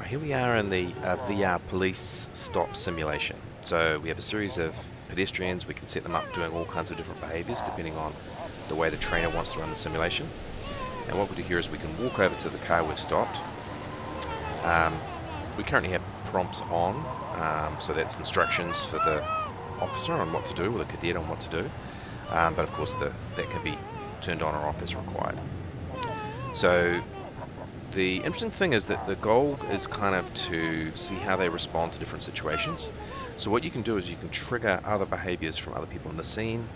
here we are in the VR police stop simulation. So we have a series of pedestrians. We can set them up doing all kinds of different behaviors depending on the way the trainer wants to run the simulation. And what we do here is we can walk over to the car we've stopped. We currently have prompts on, so that's instructions for the officer on what to do, or the cadet on what to do. But of course that can be turned on or off as required. So the interesting thing is that the goal is kind of to see how they respond to different situations. So what you can do is you can trigger other behaviors from other people in the scene,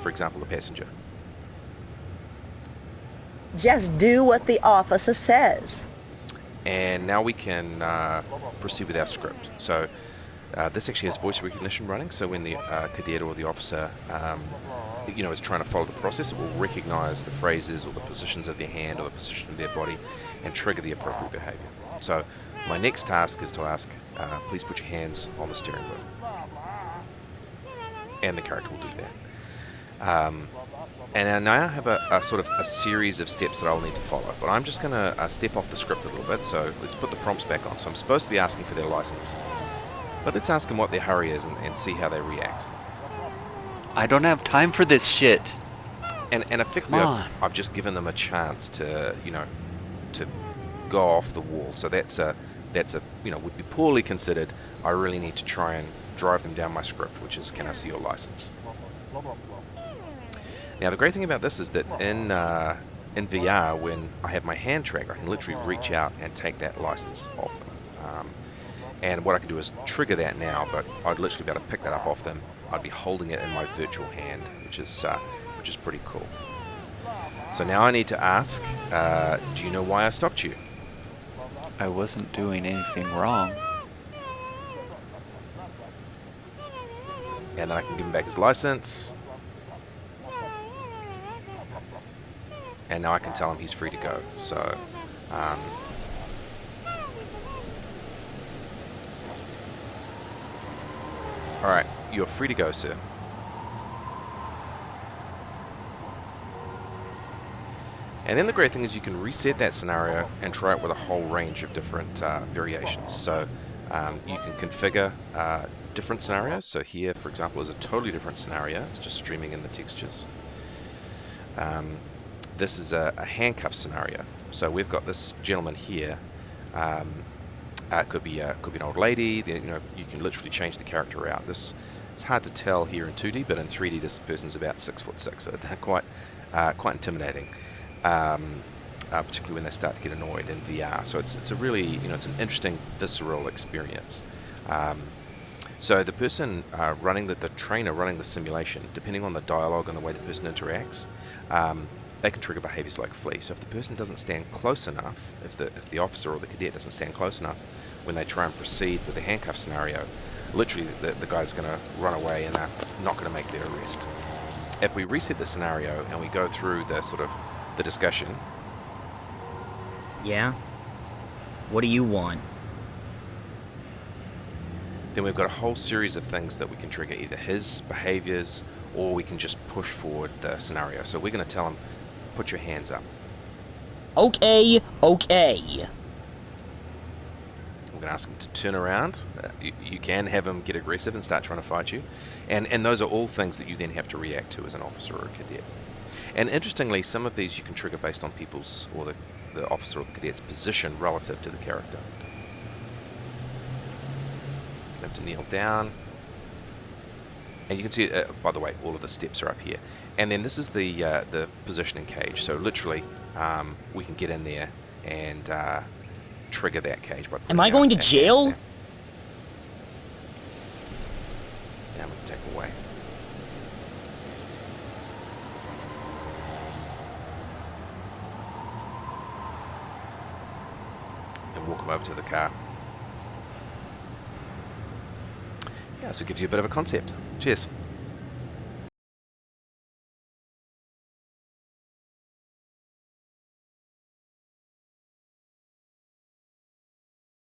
for example, the passenger. Just do what the officer says. And now we can proceed with our script. So this actually has voice recognition running, so when the cadet or the officer is trying to follow the process, it will recognize the phrases or the positions of their hand or the position of their body and trigger the appropriate behavior. So my next task is to ask, please put your hands on the steering wheel. And the character will do that. And I now have a sort of a series of steps that I'll need to follow, but I'm just going to step off the script a little bit, so let's put the prompts back on. So I'm supposed to be asking for their license, but let's ask them what their hurry is and see how they react. I don't have time for this shit. And effectively, I've just given them a chance to, to go off the wall. So that's a would be poorly considered. I really need to try and drive them down my script, which is, can I see your license? Now the great thing about this is that in VR, when I have my hand tracker, I can literally reach out and take that license off them. And what I can do is trigger that now, but I'd literally be able to pick that up off them. I'd be holding it in my virtual hand, which is pretty cool. So now I need to ask, do you know why I stopped you? I wasn't doing anything wrong. And then I can give him back his license. And now I can tell him he's free to go. So, alright, you're free to go, sir. And then the great thing is you can reset that scenario and try it with a whole range of different variations. So you can configure different scenarios. So here, for example, is a totally different scenario. It's just streaming in the textures. This is a handcuff scenario. So we've got this gentleman here. It could be an old lady. You can literally change the character out. It's hard to tell here in 2D, but in 3D, this person's about 6'6", so they're quite intimidating. Particularly when they start to get annoyed in VR. So it's a really, it's an interesting visceral experience. So the person the trainer running the simulation, depending on the dialogue and the way the person interacts, they can trigger behaviors like flee. So if the person doesn't stand close enough, if the officer or the cadet doesn't stand close enough when they try and proceed with the handcuff scenario, literally the guy's going to run away and they're not going to make their arrest. If we reset the scenario and we go through the discussion. Yeah? What do you want? Then we've got a whole series of things that we can trigger, either his behaviors or we can just push forward the scenario. So we're going to tell him, put your hands up. Okay. We're going to ask him to turn around. You can have him get aggressive and start trying to fight you. And those are all things that you then have to react to as an officer or a cadet. And interestingly, some of these you can trigger based on people's, or the officer or the cadet's position relative to the character. You have to kneel down. And you can see, by the way, all of the steps are up here. And then this is the positioning cage. So literally, we can get in there and trigger that cage. By Am I going to jail? Yeah, I'm going to take away. And walk them over to the car. Yeah, so it gives you a bit of a concept. Cheers.